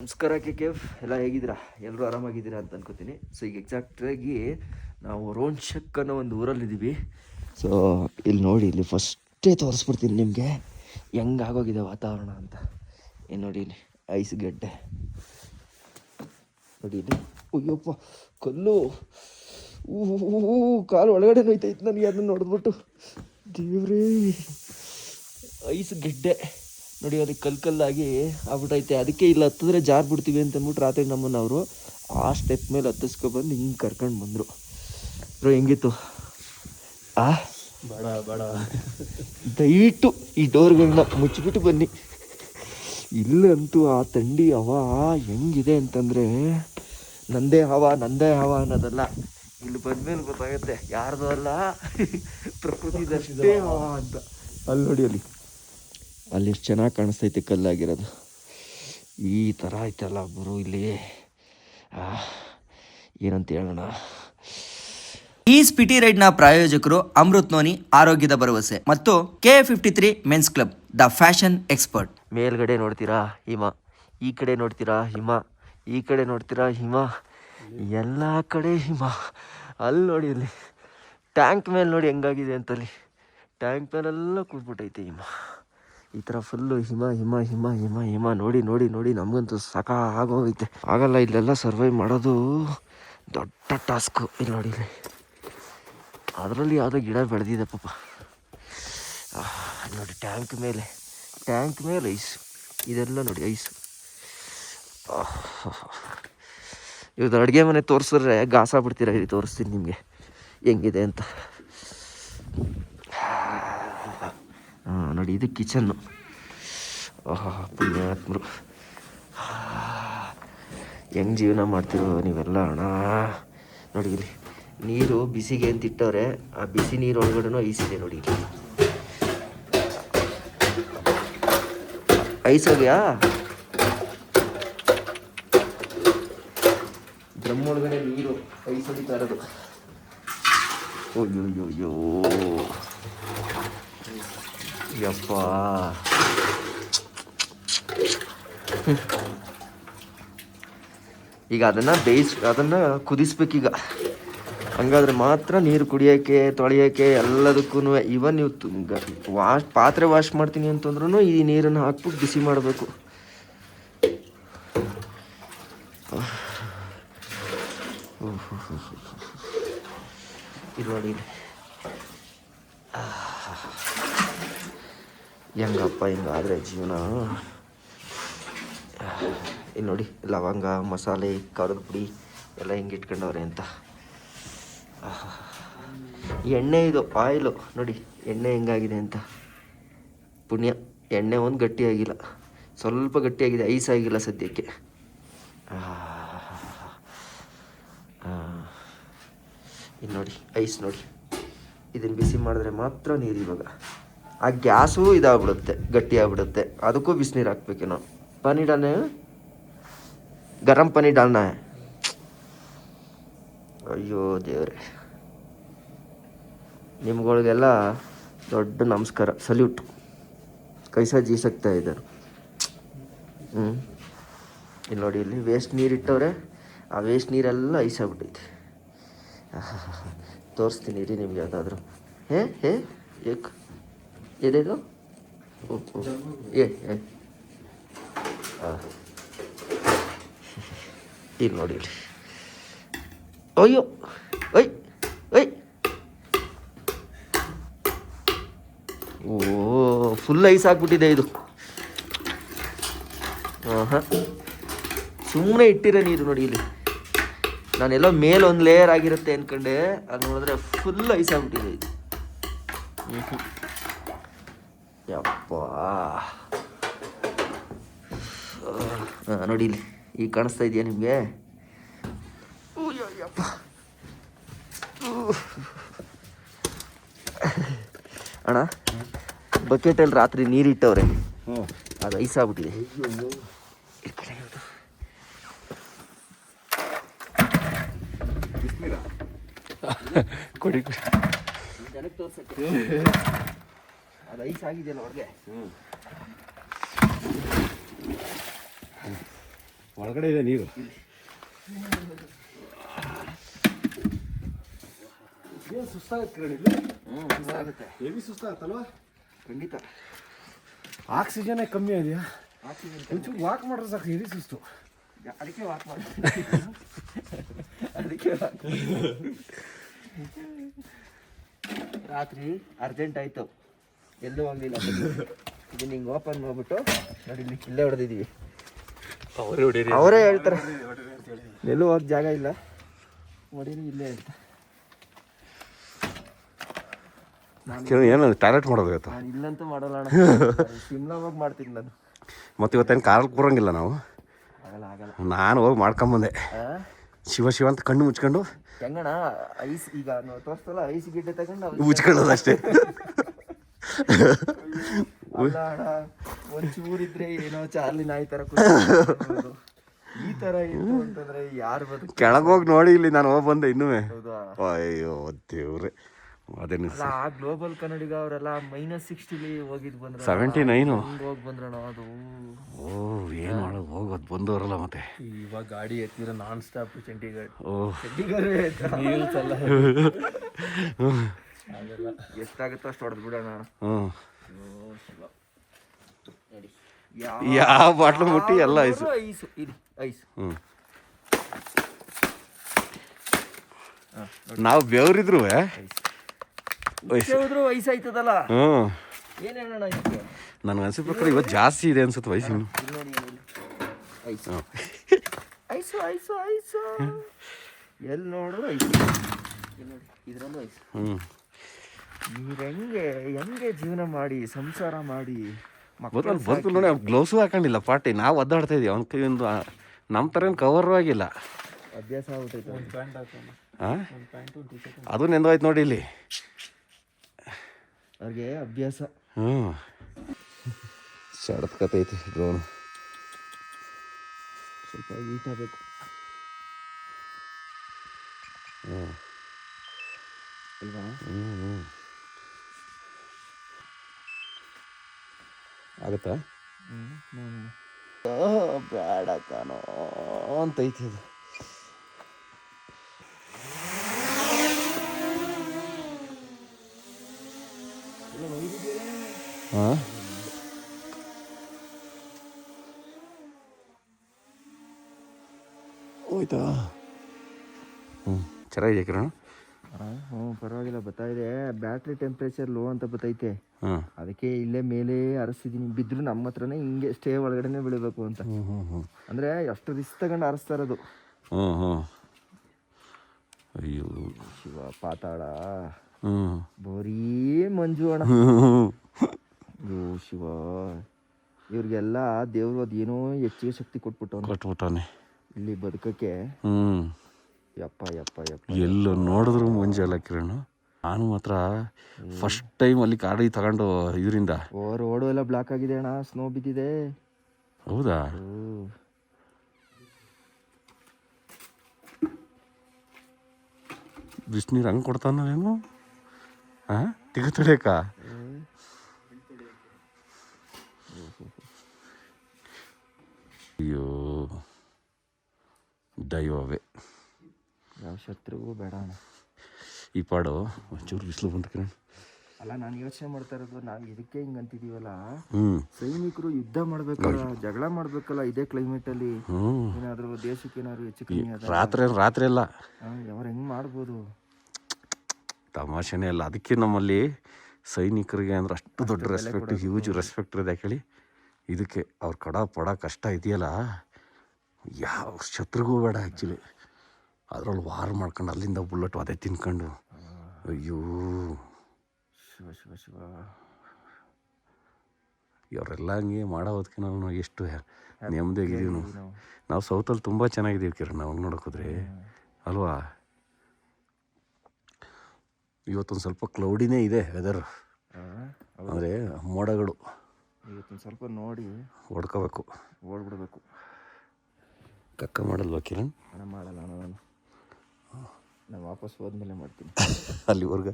ನಮಸ್ಕಾರ ಕೆಫ್ ಎಲ್ಲ ಹೇಗಿದ್ದೀರಾ? ಎಲ್ಲರೂ ಆರಾಮಾಗಿದ್ದೀರಾ ಅಂತ ಅನ್ಕೋತೀನಿ. ಸೊ ಈಗ ಎಕ್ಸಾಕ್ಟಾಗಿ ನಾವು ರೋಣ್ಶಕ್ ಅನ್ನೋ ಒಂದು ಊರಲ್ಲಿದ್ದೀವಿ. ಸೊ ಇಲ್ಲಿ ನೋಡಿ, ಇಲ್ಲಿ ಫಸ್ಟೇ ತೋರಿಸ್ಬಿಡ್ತೀನಿ ನಿಮಗೆ ಹೆಂಗಾಗೋಗಿದೆ ವಾತಾವರಣ ಅಂತ. ಏನು ನೋಡಿ, ಇಲ್ಲಿ ಐಸ್ ಗಡ್ಡೆ ನೋಡಿ, ಇಲ್ಲಿ ಅಯ್ಯಪ್ಪ ಕಲ್ಲು ಕಾಲು ಒಳಗಡೆ ನೋಯ್ತೈತೆ ನನಗೆ ಅದನ್ನು ನೋಡಿದ್ಬಿಟ್ಟು. ದೇವ್ರೇ, ಐಸ್ ಗೆಡ್ಡೆ ನೋಡಿ, ಅದಕ್ಕೆ ಕಲ್ಲಾಗಿ ಆಗ್ಬಿಟ್ಟೈತೆ. ಅದಕ್ಕೆ ಇಲ್ಲಿ ಹತ್ತಿದ್ರೆ ಜಾರ್ ಬಿಡ್ತೀವಿ ಅಂತ ಅಂದ್ಬಿಟ್ಟು ರಾತ್ರಿ ನಮ್ಮನ್ನು ಅವರು ಆ ಸ್ಟೆಪ್ ಮೇಲೆ ಹತ್ತಿಸ್ಕೊಬಂದು ಹಿಂಗೆ ಕರ್ಕೊಂಡು ಬಂದರು. ಬ್ರೋ ಹೆಂಗಿತ್ತು? ಬೇಡ ಬೇಡ, ದಯವಿಟ್ಟು ಈ ಡೋರ್ಗಳನ್ನ ಮುಚ್ಚಿಬಿಟ್ಟು ಬನ್ನಿ. ಇಲ್ಲಂತೂ ಆ ಥಂಡಿ ಹವಾ ಹೆಂಗಿದೆ ಅಂತಂದರೆ ನಂದೇ ಹವಾ ಅನ್ನೋದಲ್ಲ, ಇಲ್ಲಿ ಬಂದ್ಮೇಲೆ ಗೊತ್ತಾಗುತ್ತೆ ಯಾರ್ದು ಅಲ್ಲ, ಪ್ರಕೃತಿದಷ್ಟೇ ಹವಾ ಅಂತ. ಅಲ್ಲಿ ನೋಡಿ, ಅಲ್ಲಿ ಎಷ್ಟು ಚೆನ್ನಾಗಿ ಕಾಣಿಸ್ತೈತೆ ಕಲ್ಲಾಗಿರೋದು. ಈ ಥರ ಐತಲ್ಲ ಗುರು ಇಲ್ಲಿ, ಏನಂತ ಹೇಳೋಣ. ಈ ಸ್ಪಿಟಿ ರೈಡ್ನ ಪ್ರಾಯೋಜಕರು ಅಮೃತ್ ನೋನಿ ಆರೋಗ್ಯದ ಭರವಸೆ ಮತ್ತು K53 men's club, the fashion expert. ಮೇಲ್ಗಡೆ ನೋಡ್ತೀರಾ ಹಿಮ, ಈ ಕಡೆ ನೋಡ್ತೀರಾ ಹಿಮ, ಈ ಕಡೆ ನೋಡ್ತೀರಾ ಹಿಮ, ಎಲ್ಲ ಕಡೆ ಹಿಮ. ಅಲ್ಲಿ ನೋಡಿ, ಅಲ್ಲಿ ಟ್ಯಾಂಕ್ ಮೇಲೆ ನೋಡಿ ಹೆಂಗಾಗಿದೆ ಅಂತಲ್ಲಿ, ಟ್ಯಾಂಕ್ ಮೇಲೆಲ್ಲ ಕೂತ್ಬಿಟ್ಟೈತೆ ಹಿಮ. ಈ ಥರ ಫುಲ್ಲು ಹಿಮ ಹಿಮ ಹಿಮ ಹಿಮ ಹಿಮ ನೋಡಿ ನೋಡಿ ನೋಡಿ ನಮಗಂತೂ ಸಾಕಾಗೋಗೈತೆ. ಆಗಲ್ಲ, ಇಲ್ಲೆಲ್ಲ ಸರ್ವೈವ್ ಮಾಡೋದು ದೊಡ್ಡ ಟಾಸ್ಕು. ಇಲ್ಲಿ ನೋಡಿ, ಇಲ್ಲಿ ಅದರಲ್ಲಿ ಯಾವುದೋ ಗಿಡ ಬೆಳೆದಿದೆ ಪಾಪ. ನೋಡಿ, ಟ್ಯಾಂಕ್ ಮೇಲೆ ಐಸು, ಇದೆಲ್ಲ ನೋಡಿ ಐಸು. ಇವತ್ತು ಅಡುಗೆ ಮನೆ ತೋರಿಸಿದ್ರೆ ಗಾಸ ಬಿಡ್ತೀರಾ. ಇಲ್ಲಿ ತೋರಿಸ್ತೀನಿ ನಿಮಗೆ ಹೆಂಗಿದೆ ಅಂತ. ನೋಡಿ, ಇದು ಕಿಚನ್ನು. ಪುಣ್ಯಾತ್ಮರು, ಹೆಂಗೆ ಜೀವನ ಮಾಡ್ತಿರೋ ನೀವೆಲ್ಲ ಅಣ್ಣ. ನೋಡಿ, ಇಲ್ಲಿ ನೀರು ಬಿಸಿಗೆ ಅಂತ ಇಟ್ಟವ್ರೆ, ಆ ಬಿಸಿ ನೀರು ಒಳಗಡೆನೂ ಐಸಿದೆ ನೋಡಿ. ಇಲ್ಲಿ ಐಸ್ ಹೋಗ್ಯಾ, ಡ್ರಮ್ ಒಳಗಡೆ ನೀರು ಐಸ್ ಹೊಡಿತಾ ಇರೋದು. ಅಯ್ಯೋ ಯಪ್ಪ, ಈಗ ಅದನ್ನು ಕುದಿಸ್ಬೇಕೀಗ. ಹಂಗಾದ್ರೆ ಮಾತ್ರ ನೀರು ಕುಡಿಯೋಕ್ಕೆ, ತೊಳೆಯೋಕ್ಕೆ, ಎಲ್ಲದಕ್ಕೂ. ಇವನ್ ನೀವು ಪಾತ್ರೆ ವಾಶ್ ಮಾಡ್ತೀನಿ ಅಂತಂದ್ರೂ ಈ ನೀರನ್ನು ಹಾಕ್ಬಿಟ್ಟು ಬಿಸಿ ಮಾಡಬೇಕು. ಇದು ನೋಡಿ, ಹೆಂಗಪ್ಪ ಹಿಂಗಾದರೆ ಜೀವನ. ಇಲ್ಲಿ ನೋಡಿ, ಲವಂಗ, ಮಸಾಲೆ, ಖಾರದ ಪುಡಿ ಎಲ್ಲ ಹಿಂಗೆ ಇಟ್ಕೊಂಡವ್ರೆ ಅಂತ. ಎಣ್ಣೆ, ಇದು ಆಯಿಲು ನೋಡಿ, ಎಣ್ಣೆ ಹೆಂಗಾಗಿದೆ ಅಂತ. ಪುಣ್ಯ ಎಣ್ಣೆ ಒಂದು ಗಟ್ಟಿಯಾಗಿಲ್ಲ, ಸ್ವಲ್ಪ ಗಟ್ಟಿಯಾಗಿದೆ, ಐಸ್ ಆಗಿಲ್ಲ ಸದ್ಯಕ್ಕೆ. ಇಲ್ಲಿ ನೋಡಿ ಐಸ್ ನೋಡಿ, ಇದನ್ನು ಬಿಸಿ ಮಾಡಿದ್ರೆ ಮಾತ್ರ ನೀರು. ಇವಾಗ ಆ ಗ್ಯಾಸು ಇದಾಗ್ಬಿಡುತ್ತೆ, ಗಟ್ಟಿ ಆಗ್ಬಿಡುತ್ತೆ. ಅದಕ್ಕೂ ಬಿಸಿನೀರು ಹಾಕ್ಬೇಕೇನೋ. ಪಾನಿ ಡಾಲ್ನ, ಗರಂ ಪಾನಿ ಡಾಲ್ನ. ಅಯ್ಯೋ ದೇವ್ರೆ, ನಿಮ್ಗಳಿಗೆಲ್ಲ ದೊಡ್ಡ ನಮಸ್ಕಾರ, ಸಲ್ಯೂಟ್. ಕೈಸಾ ಜೀ ಸಕ್ತಾ ಇದ್ದಾರೆ. ಇಲ್ಲಿ ನೋಡಿ, ಇಲ್ಲಿ ವೇಸ್ಟ್ ನೀರು ಇಟ್ಟವ್ರೆ, ಆ ವೇಸ್ಟ್ ನೀರೆಲ್ಲ ಐಸಾಗ್ಬಿಟ್ಟೈತೆ. ತೋರಿಸ್ತೀನಿ ಇರಿ ನಿಮ್ಗೆ ಯಾವುದಾದ್ರೂ. ಏಕ್ ಎದೇದು ಇಲ್ಲಿ ನೋಡಿ, ಇಲ್ಲಿ ಅಯ್ಯೋ ಓ, ಫುಲ್ ಐಸ್ ಹಾಕ್ಬಿಟ್ಟಿದೆ ಇದು. ಸುಮ್ಮನೆ ಇಟ್ಟಿರೋ ನೀರು ನೋಡಿ. ಇಲ್ಲಿ ನಾನೆಲ್ಲೋ ಮೇಲೆ ಒಂದು ಲೇಯರ್ ಆಗಿರುತ್ತೆ ಅಂದ್ಕೊಂಡೆ, ಅದು ನೋಡಿದ್ರೆ ಫುಲ್ ಐಸ್ ಆಗ್ಬಿಟ್ಟಿದೆ ಇದು. ಯಪ್ಪ, ನೋಡಿ ಇಲ್ಲಿ ಈಗ ಕಾಣಿಸ್ತಾ ಇದೆಯಾ ನಿಮಗೆ? ಯಪ್ಪ, ಅಣ್ಣ ಬಕೆಟಲ್ಲಿ ರಾತ್ರಿ ನೀರಿಟ್ಟವ್ರೆ, ಅದು ಐಸ್ ಆಗ್ಬಿಟ್ಟಿದೆ. ಕೊಡಿ ಜನಕ್ಕೆ ತೋರ್ಸಕ್ಕೆ ಅದು ಐಸ್ ಆಗಿದೆಯಲ್ಲ ಹೊರಗೆ. ಒಳಗಡೆ ಇದೆ ನೀರು. ಏನು ಸುಸ್ತಾಗುತ್ತೆ ಹೆವಿ ಸುಸ್ತಾಗತ್ತಲ್ವ? ಖಂಡಿತ. ಆಕ್ಸಿಜನ್ನೇ ಕಮ್ಮಿ ಇದೆಯಾ? ಒಂಚೂರು ವಾಕ್ ಮಾಡಿದ್ರೆ ಸಾಕು, ಹೆವಿ ಸುಸ್ತು. ಅದಕ್ಕೆ ವಾಕ್ ಮಾಡಿ ಅದಕ್ಕೆ ರಾತ್ರಿ ಅರ್ಜೆಂಟ್ ಆಯ್ತು, ಎಲ್ಲೂ ಹೋಗ್ಲಿಲ್ಲ. ಇದನ್ನ ಹಿಂಗೆ ಓಪನ್ ಮಾಡ್ಬಿಟ್ಟು ನೋಡಿ ಇಲ್ಲಿ ಇಲ್ಲೇ ಹೊಡೆದಿದ್ದೀವಿ. ಅವರೇ ಹೇಳ್ತಾರೆ ಎಲ್ಲೂ ಹೋಗಿ ಜಾಗ ಇಲ್ಲ, ಹೊಡೀರಿ ಇಲ್ಲೇ ಅಂತ. ಏನು ಟಾಯ್ಲೆಟ್ ಮಾಡೋದು ಇವತ್ತು? ನಾನು ಇಲ್ಲಂತೂ ಮಾಡಲ್ಲ ಅಣ್ಣ, ಶಿಮ್ಲಾ ಹೋಗಿ ಮಾಡ್ತೀನಿ ನಾನು. ಮತ್ತು ಇವತ್ತೇನು ಕಾರಲ್ಲಿ ಕೂರಂಗಿಲ್ಲ ನಾವು. ಆಗಲ್ಲ ಆಗಲ್ಲ. ನಾನು ಹೋಗಿ ಮಾಡ್ಕೊಂಬಂದೆ ಶಿವ ಶಿವ ಅಂತ ಕಣ್ಣು ಮುಚ್ಕೊಂಡು. ಹೆಂಗಣ್ಣ ಐಸ್ ಈಗ ನಾವು ತೋರಿಸ್ತಲ್ಲ, ಐಸ್ ಗಿಡ್ಡೆ ತಗೊಂಡು ಮುಚ್ಕೊಳ್ಳೋದು ಅಷ್ಟೇ. ಅಲ್ಲ ಅಣ್ಣ, ಒಂಚೂರಿದ್ರೆ ಏನೋ ಚಾರ್ಲಿ ನಾಯಿ ತರ ಈ ತರ ಇತ್ತು ಅಂತಂದ್ರೆ ಯಾರು ಬದುಕು. ಕೆಳಗೋಗಿ ನೋಡಿ ಇಲ್ಲಿ ನಾನು ಹೋಗಿ ಬಂದೆ ಇನ್ನೂ. ಹೌದಾ? ಅಯ್ಯೋ ದೇವ್ರೆ, ಅದೇನು ಆ ಗ್ಲೋಬಲ್ ಕನ್ನಡಿಗ ಅವರೆಲ್ಲ -60 ಹೋಗಿದ್ ಬಂದ್ರ 79 ಹೋಗಿ ಬಂದ್ರಣ. ಅದು ಓ ಏನು ಮಾಡೋದು, ಹೋಗೋದು ಬಂದವರಲ್ಲ ಮತ್ತೆ. ಇವಾಗ ಗಾಡಿ ಎತ್ತಿದ್ರೆ ನಾನ್ ಸ್ಟಾಪ್ ಚಂಡೀಗಢ. ಎಷ್ಟಾಗುತ್ತೋ ಅಷ್ಟು ಹೊಡೆದ್ ಬಿಡೋಣ. ಯಾವ ಬಾಟ್ಲು ಮುಟ್ಟಿ ಎಲ್ಲ ಐಸು ಐಸು ಇದು ಐಸ್. ನಾವು ಬೆವರಿದ್ರು ವಯಸ್ಸು ಆಯ್ತದಲ್ಲ. ಏನೇನಣ್ಣ ಇದಕ್ಕೆ ನನಗೆ ಅನ್ಸಿದ ಪ್ರಕಾರ ಇವತ್ತು ಜಾಸ್ತಿ ಇದೆ ಅನ್ಸುತ್ತೆ ವಯಸ್ಸು. ಐಸು ಐಸು ಐಸು ಐಸು ಎಲ್ಲಿ ನೋಡಿದ್ರು ಐಸು. ನೋಡಿ ಇದ್ರಲ್ಲೂ ಐಸು. ಇವ್ರು ಹೆಂಗೆ ಜೀವನ ಮಾಡಿ ಸಂಸಾರ ಮಾಡಿ ಗೊತ್ತಲ್ಲ ಬಂತು ನೋಡಿ. ಅವ್ನು ಗ್ಲೌಸು ಹಾಕೊಂಡಿಲ್ಲ ಪಾರ್ಟಿ. ನಾವು ಒದ್ದಾಡ್ತಾ ಇದೀವಿ ಅವ್ನ ಕೈ ಒಂದು ನಮ್ಮ ಥರ ಏನು ಕವರ್ ಆಗಿಲ್ಲ. ಅಭ್ಯಾಸ ಆಗ್ಬಿಟ್ಟೈತೆ. ಹಾಂ ಅದು ನೆಂದೋಯ್ತು ನೋಡಿ ಇಲ್ಲಿ ಅವ್ರಿಗೆ ಅಭ್ಯಾಸ. ಸಡತ್ ಕತೆ ಐತಿ ಡ್ರೋನ್. ಸ್ವಲ್ಪ ಹೀಟ್ ಆಗಬೇಕು. ಅಲ್ವಾ? ಆಗುತ್ತಾ? ಬೇಡ ಕಾನೋ ಅಂತೈತಿ ಅದು. ಹಾಂ ಹೋಯ್ತಾ? ಚೆನ್ನಾಗಿದೆ ಕಿರಣ. ಪರವಾಗಿಲ್ಲ, ಬರ್ತಾಯಿದೆ. ಬ್ಯಾಟ್ರಿ ಟೆಂಪ್ರೇಚರ್ ಲೋ ಅಂತ ಬತ್ತೈತೆ. ಹಾಂ ಅದಕ್ಕೆ ಇಲ್ಲೇ ಮೇಲೆ ಅರಸ್ತಿದ್ದೀನಿ. ಬಿದ್ರು ನಮ್ಮ ಹತ್ರನೇ ಹಿಂಗೆ ಸ್ಟೇ ಒಳಗಡೆನೆ ಬೀಳಬೇಕು ಅಂತ. ಅಂದರೆ ಅಷ್ಟು ರಿಸ್ಕ್ ತಗೊಂಡು ಅರಸ್ತಾ ಇರೋದು. ಅಯ್ಯೋ ಶಿವ ಪಾತಾಳ ಬರೀ ಮಂಜು ಅಣ್ಣ. ಅಯ್ಯೋ ಶಿವ, ಇವ್ರಿಗೆಲ್ಲ ದೇವ್ರು ಅದೇನೋ ಹೆಚ್ಚಿಗೆ ಶಕ್ತಿ ಕೊಟ್ಬಿಟ್ಟವನೆ ಇಲ್ಲಿ ಬದುಕಕ್ಕೆ. ಯಪ್ಪ ಯಪ್ಪ ಯಪ್ಪ, ಎಲ್ಲೋ ನೋಡಿದ್ರು ಮಂಜಲ್ಲ ಕಿರಣ್. ನಾನು ಮಾತ್ರ ಫಸ್ಟ್ ಟೈಮ್ ಅಲ್ಲಿ ಗಾಡಿ ತಗೊಂಡು ಇದರಿಂದ ರೋಡು ಎಲ್ಲ ಬ್ಲಾಕ್ ಆಗಿದೆ ಅಣ್ಣ, ಸ್ನೋ ಬಿದ್ದಿದೆ. ಹೌದಾ? ಬಿಸಿನೀರು ಹಂಗೆ ಕೊಡ್ತಾನೇನು? ಹಾಂ ತಿಗತೊಡೆಕ? ಅಯ್ಯೋ ದೈವವೇ, ಯಾವ ಶತ್ರುಗೂ ಬೇಡ ಅಣ್ಣ ಈ ಪಾಡು. ಒಂಚೂರು ಬಿಸಿಲು ಬಂತು ಕಿರಣ್. ಅಲ್ಲ, ನಾನು ಯೋಚನೆ ಮಾಡ್ತಾ ಇರೋದು, ನಾವು ಇದಕ್ಕೆ ಹಿಂಗೆ ಅಂತಿದೀವಲ್ಲ, ಸೈನಿಕರು ಯುದ್ಧ ಮಾಡ್ಬೇಕಲ್ಲ, ಜಗಳ ಮಾಡ್ಬೇಕಲ್ಲ ಇದೇ ಕ್ಲೈಮೇಟಲ್ಲಿ. ಏನಾದರೂ ದೇಶಕ್ಕೆ ಏನಾದ್ರು ಹೆಚ್ಚು ಕಮ್ಮಿ ರಾತ್ರಿ ಎಲ್ಲ ಅವ್ರು ಹೆಂಗೆ ಮಾಡ್ಬೋದು? ತಮಾಷೆನೇ ಅಲ್ಲ. ಅದಕ್ಕೆ ನಮ್ಮಲ್ಲಿ ಸೈನಿಕರಿಗೆ ಅಂದ್ರೆ ಅಷ್ಟು ದೊಡ್ಡ ರೆಸ್ಪೆಕ್ಟ್, ಹ್ಯೂಜ್ ರೆಸ್ಪೆಕ್ಟ್ ಇರೋದು. ಯಾಕೇಳಿ, ಇದಕ್ಕೆ ಅವ್ರ ಪಡ ಕಷ್ಟ ಇದೆಯಲ್ಲ, ಯಾವ ಶತ್ರುಗೂ ಬೇಡ ಆ್ಯಕ್ಚುಲಿ. ಅದ್ರಲ್ಲಿ ವಾರ್ ಮಾಡ್ಕೊಂಡು ಅಲ್ಲಿಂದ ಬುಲೆಟ್ ಅದೇ ತಿನ್ಕೊಂಡು, ಅಯ್ಯೋ ಶಿವ ಶಿವ ಶಿವ. ಇವರೆಲ್ಲ ಹಂಗೆ ಮಾಡೋದಕ್ಕೆ ನಾವು ಎಷ್ಟು ನೆಮ್ಮದಿಯಾಗಿದ್ದೀವಿ. ನಾವು ಸೌತಲ್ಲಿ ತುಂಬ ಚೆನ್ನಾಗಿದ್ದೀವಿ ಕಿರಣ್, ಅವಾಗ ನೋಡೋಕೋದ್ರೆ ಅಲ್ವಾ? ಇವತ್ತೊಂದು ಸ್ವಲ್ಪ ಕ್ಲೌಡಿನೇ ಇದೆ ವೆದರ್, ಅಂದರೆ ಮೋಡಗಳು. ಇವತ್ತೊಂದು ಸ್ವಲ್ಪ ನೋಡಿ ಹೊಡ್ಕೋಬೇಕು, ಓಡ್ಬಿಡ್ಬೇಕು. ಕಕ್ಕ ಮಾಡಲ್ವಾ ಕಿರಣ್? ಮಾಡಲ್ಲ ನಾನು. ನಾನು ವಾಪಸ್ ಹೋದ್ಮೇಲೆ ಮಾಡ್ತೀನಿ. ಅಲ್ಲಿವರೆಗೆ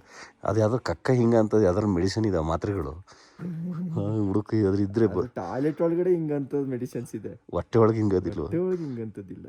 ಅದು ಯಾವುದೋ ಕಕ್ಕ ಹಿಂಗೆ ಅಂತದ್ದು ಯಾವ್ದಾರು ಮೆಡಿಸಿನ್ ಇದೆ ಮಾತ್ರೆಗಳು ಹುಡುಕಿ ಅದ್ರ ಇದ್ರೆ ಟಾಯ್ಲೆಟ್ ಒಳಗಡೆ ಹಿಂಗಂಥದ್ದು ಮೆಡಿಸಿನ್ಸ್ ಇದೆ, ಹೊಟ್ಟೆ ಒಳಗೆ ಹಿಂಗದಿಲ್ಲ. ಹೊಟ್ಟೆ ಒಳಗೆ ಹಿಂಗಂಥದ್ದಿಲ್ಲ.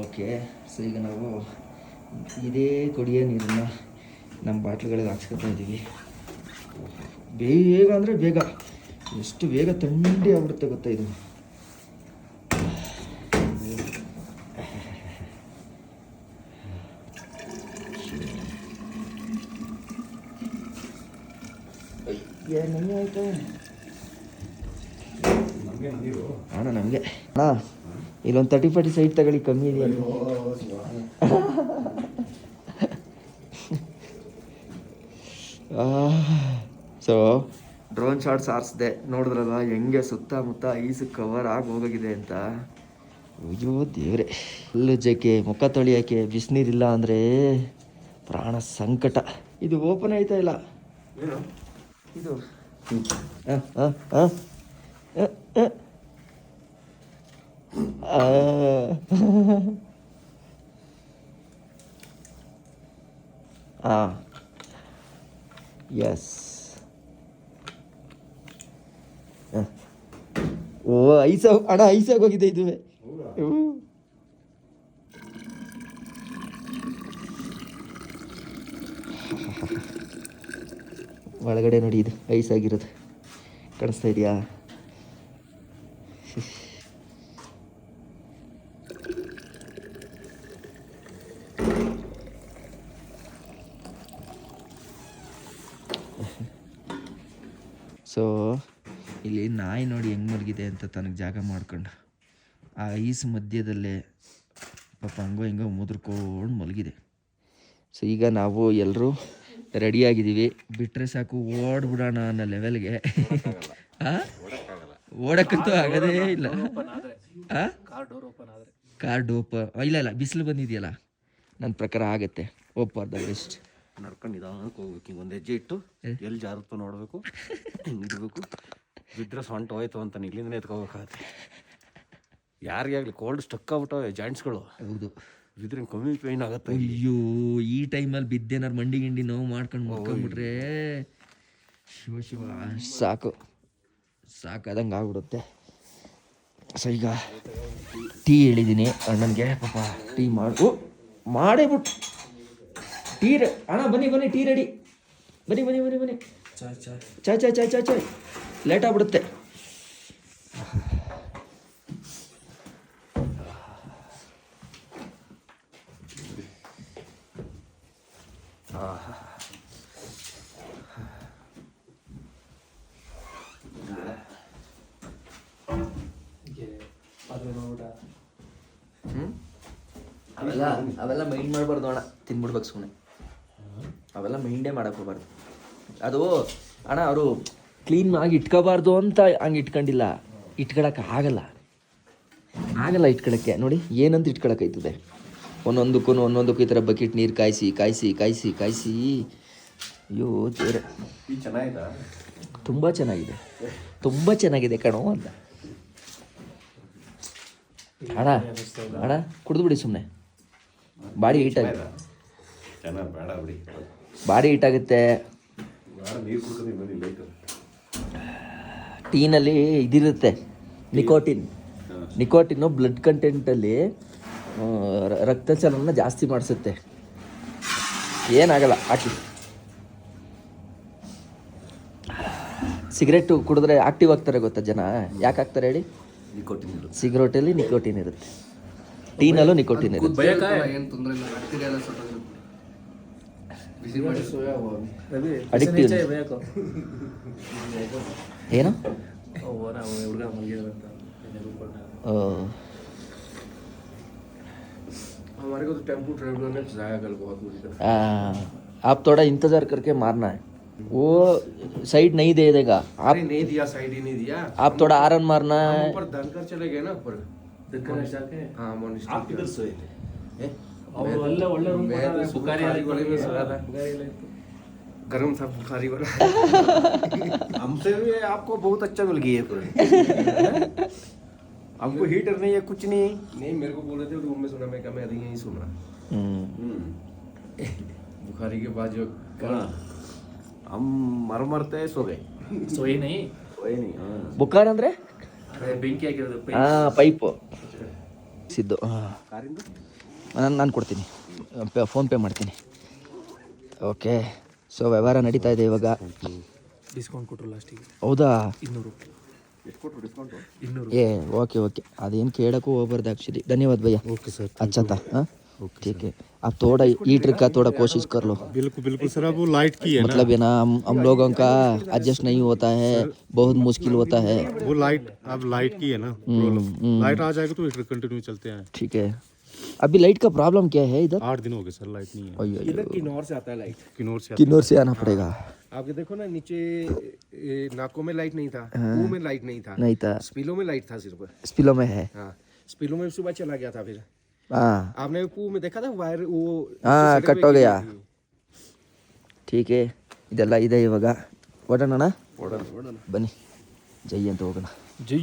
ಓಕೆ, ಸೊ ಈಗ ನಾವು ಇದೇ ಕುಡಿಯೋ ನೀರನ್ನು ನಮ್ಮ ಬಾಟ್ಲುಗಳಿಗೆ ಹಾಕ್ಸ್ಕೊತಾ ಇದ್ದೀವಿ. ಬೇಗ ಅಂದರೆ ಬೇಗ, ಎಷ್ಟು ಬೇಗ ಥಂಡಿ ಆಗ್ಬಿಡುತ್ತೆ ಗೊತ್ತಾ ಇದು. ನನಗೆ ಆಯ್ತಾ ಅಣ್ಣ, ನಮಗೆ ಅಣ್ಣ ಇಲ್ಲೊಂದು 30-40 ಸೈಡ್ ತಗೊಳ್ಳಿ, ಕಮ್ಮಿ ಇದೆಯಾ? ಸೊ ಡ್ರೋನ್ ಶಾಟ್ಸ್ ಆರಿಸ್ದೆ, ನೋಡಿದ್ರಲ್ಲ ಹೆಂಗೆ ಸುತ್ತಮುತ್ತ ಐಸ್ ಕವರ್ ಆಗಿ ಹೋಗಿದೆ ಅಂತ. ಅಯ್ಯೋ ದೇವ್ರೆ, ಹುಲ್ಲುಜ್ಜಕ್ಕೆ ಮುಖ ತೊಳಿಯೋಕ್ಕೆ ಬಿಸಿನೀರಿಲ್ಲ ಅಂದರೆ ಪ್ರಾಣ ಸಂಕಟ. ಇದು ಓಪನ್ ಆಯ್ತಾ ಇಲ್ಲ ಇದು? ಎಸ್. ಓ ಐಸ ಅಣ್ಣ, ಐಸಾಗೋಗಿದೆ ಇದು. ಒಳಗಡೆ ನೋಡಿ, ಇದು ಐಸ್ ಆಗಿರೋದು ಕಾಣಿಸ್ತಾ ಇದೆಯಾ? ಸೊ ಇಲ್ಲಿ ನಾಯಿ ನೋಡಿ ಹೆಂಗೆ ಮಲಗಿದೆ ಅಂತ ತನಗೆ ಜಾಗ ಮಾಡ್ಕೊಂಡು ಆ ಐಸ್ ಮಧ್ಯದಲ್ಲೇ ಪಾಪ ಹಂಗೋ ಹಿಂಗೋ ಮುದ್ರಕೊಂಡು ಮಲಗಿದೆ. ಸೊ ಈಗ ನಾವು ಎಲ್ಲರೂ ರೆಡಿಯಾಗಿದ್ದೀವಿ, ಬಿಟ್ಟರೆ ಸಾಕು ಓಡ್ಬಿಡೋಣ ಅನ್ನೋ ಲೆವೆಲ್ಗೆ. ಓಡಕ್ಕಂತೂ ಆಗೋದೇ ಇಲ್ಲ. ಕಾರ್ ಡೋಪ್ ಇಲ್ಲ, ಬಿಸಿಲು ಬಂದಿದೆಯಲ್ಲ, ನನ್ನ ಪ್ರಕಾರ ಆಗತ್ತೆ. ಓಪರ್ ದ ಬೆಸ್ಟ್. ನಡ್ಕೊಂಡು ನಿಧಾನಕ್ಕೆ ಹೋಗ್ಬೇಕು, ಹಿಂಗೆ ಒಂದು ಹೆಜ್ಜೆ ಇಟ್ಟು ಎಲ್ಲಿ ಜಾರುತ್ತೋ ನೋಡಬೇಕು, ಹಿಂಗೆ ಇಡಬೇಕು. ಬಿದ್ದರೆ ಸೊಂಟ ಹೋಯ್ತು ಅಂತ ಇಲ್ಲಿಂದನೇ ಎತ್ಕೋಬೇಕಾಗತ್ತೆ. ಯಾರಿಗೆ ಆಗಲಿ ಕೋಲ್ಡ್ ಸ್ಟಕ್ ಆಗ್ಬಿಟ್ಟವೆ ಜಾಯಿಂಟ್ಸ್ಗಳು. ಹೌದು, ಬಿದ್ದರೆ ಕಮ್ಮಿ ಪೇಯ್ನ್ ಆಗುತ್ತೆ. ಅಯ್ಯೋ, ಈ ಟೈಮಲ್ಲಿ ಬಿದ್ದೇನಾರು ಮಂಡಿ ಗಿಂಡಿ ನೋವು ಮಾಡ್ಕೊಂಡು ಮಲ್ಕೊಂಡ್ಬಿಟ್ರೆ ಶಿವ ಸಾಕಾದಂಗೆ ಆಗ್ಬಿಡುತ್ತೆ. ಸೊ ಈಗ ಟೀ ಹೇಳಿದ್ದೀನಿ ಅಣ್ಣನಿಗೆ, ಪಾಪ ಟೀ ಮಾಡೇ ಬಿಟ್ಟು ಟೀ ಅಣ್ಣ ಬನ್ನಿ ಟೀ ರೆಡಿ, ಬನ್ನಿ ಚಾಯ್ ಲೇಟ್ ಆಗ್ಬಿಡುತ್ತೆ. ಅವೆಲ್ಲ ಮೈಂಡ್ ಮಾಡಬಾರ್ದು ಅಣ್ಣ, ತಿನ್ಬಿಡ್ಬೇಕು ಸುಮ್ಮನೆ. ಅವೆಲ್ಲ ಮೈಂಡೇ ಮಾಡಕ್ಕೆ ಹೋಗ್ಬಾರ್ದು. ಅದು ಅಣ್ಣ ಅವರು ಕ್ಲೀನ್ ಆಗಿ ಇಟ್ಕೋಬಾರ್ದು ಅಂತ ಹಂಗೆ ಇಟ್ಕೊಂಡಿಲ್ಲ, ಇಟ್ಕೊಳಕ್ಕೆ ಆಗಲ್ಲ ಇಟ್ಕೊಳಕ್ಕೆ. ನೋಡಿ ಏನಂತ ಇಟ್ಕೊಳಕ್ಕಾಯ್ತದೆ. ಒಂದೊಂದಕ್ಕೂ ಈ ಥರ ಬಕೆಟ್ ನೀರು ಕಾಯಿಸಿ ಕಾಯಿಸಿ ಕಾಯಿಸಿ ಕಾಯಿಸಿ. ಅಯ್ಯೋ ದೇವ್ರೆ, ತುಂಬ ಚೆನ್ನಾಗಿದೆ ಕಣೋ ಅಂತ. ಅಣ್ಣ ಕುಡಿದ್ಬಿಡಿ ಸುಮ್ಮನೆ, ಬಾಡಿ ಹೀಟಾಗುತ್ತೆ. ಟೀನಲ್ಲಿ ಇದಿರುತ್ತೆ ನಿಕೋಟಿನ್ನು ಬ್ಲಡ್ ಕಂಟೆಂಟಲ್ಲಿ ರಕ್ತಚಲನ ಜಾಸ್ತಿ ಮಾಡಿಸುತ್ತೆ. ಏನಾಗಲ್ಲ ಹಾಕಿ. ಸಿಗರೇಟು ಕುಡಿದ್ರೆ ಆಕ್ಟಿವ್ ಆಗ್ತಾರೆ ಗೊತ್ತಾ ಜನ? ಯಾಕೆ ಆಗ್ತಾರೆ ಹೇಳಿ? ಸಿಗರೇಟಲ್ಲಿ ನಿಕೋಟಿನ್ ಇರುತ್ತೆ, ಟೀನಲ್ಲೂ ನಿಕೋಟಿನ್ ಇರುತ್ತೆ. ಅಡಿಕ್ಟಿವ್ ಏನು? हमारे को तो टेम्पो ड्राइवर ने फंसाया कल बहुत बुरी तरह। आप थोड़ा इंतजार करके मारना है, वो साइड नहीं दे देगा। आप नहीं दिया, साइड ही नहीं दिया। आप थोड़ा आरन मारना है। ऊपर धनकर चले गए ना ऊपर। हाँ मोनिस्टर। आप किधर सोए थे? मैं तो बुखारी वाले में सोया था। गर्म था बुखारी वाला। हमसे भी आपको बहुत अच्छा मिल गई है पूरा। हमको हीटर नहीं है, कुछ नहीं। नहीं मेरे को बोल रहे थे रूम में सोना, मैं कहा मैं यहीं सो रहा। बुखारी के बाद जो हम मरते सो गए। सोए नहीं। ಬುಖಾರ್ ಅಂದರೆ ಬೆಂಕಿ ಹಾಕಿರೋದು ಪೈಪು ಸಿದ್ದು. ನಾನು ಕೊಡ್ತೀನಿ, ಫೋನ್ಪೇ ಮಾಡ್ತೀನಿ. ಓಕೆ, ಸೊ ವ್ಯವಹಾರ ನಡೀತಾ ಇದೆ ಇವಾಗ. ಡಿಸ್ಕೌಂಟ್ ಕೊಟ್ಟರು ಲಾಸ್ಟಿಗೆ. ಹೌದಾ? 200 ಏ ಓಕೆ ಅದೇನು ಕೇಳೋಕ್ಕೂ ಹೋಗ್ಬಾರ್ದು ಆ್ಯಕ್ಚುಲಿ. ಧನ್ಯವಾದ भैया. ओके सर, अच्छा था। हाँ ठीक है, आप थोड़ा हीटर का थोड़ा कोशिश कर लो। बिल्कुल सर। अब वो लाइट की है मतलब है ना, हम लोगों का एडजस्ट नहीं होता है, बहुत मुश्किल होता है। वो लाइट अब लाइट की है ना प्रॉब्लम। लाइट आ जाएगा तो हीटर कंटिन्यू चलते हैं। ठीक है, अभी लाइट का प्रॉब्लम क्या है इधर? 8 दिन हो गए सर, लाइट नहीं है। इधर किन्नौर से आता है लाइट। किन्नौर से आना पड़ेगा। आपके देखो ना नीचे नाकों में लाइट नहीं था, मुंह में लाइट नहीं था, स्पीलों में लाइट था सिर्फ। स्पीलो में है। हाँ स्पीलों में सुबह चला गया था। फिर हाँ आपने पू में देखा था वायर वो हाँ कट हो गया। ठीक है, ಇದೆಲ್ಲ ಇದೆ ಇವಾಗ. ಹೊರಡೋಣ ಬನ್ನಿ, ಜೈ ಅಂತ ಹೋಗೋಣ. जय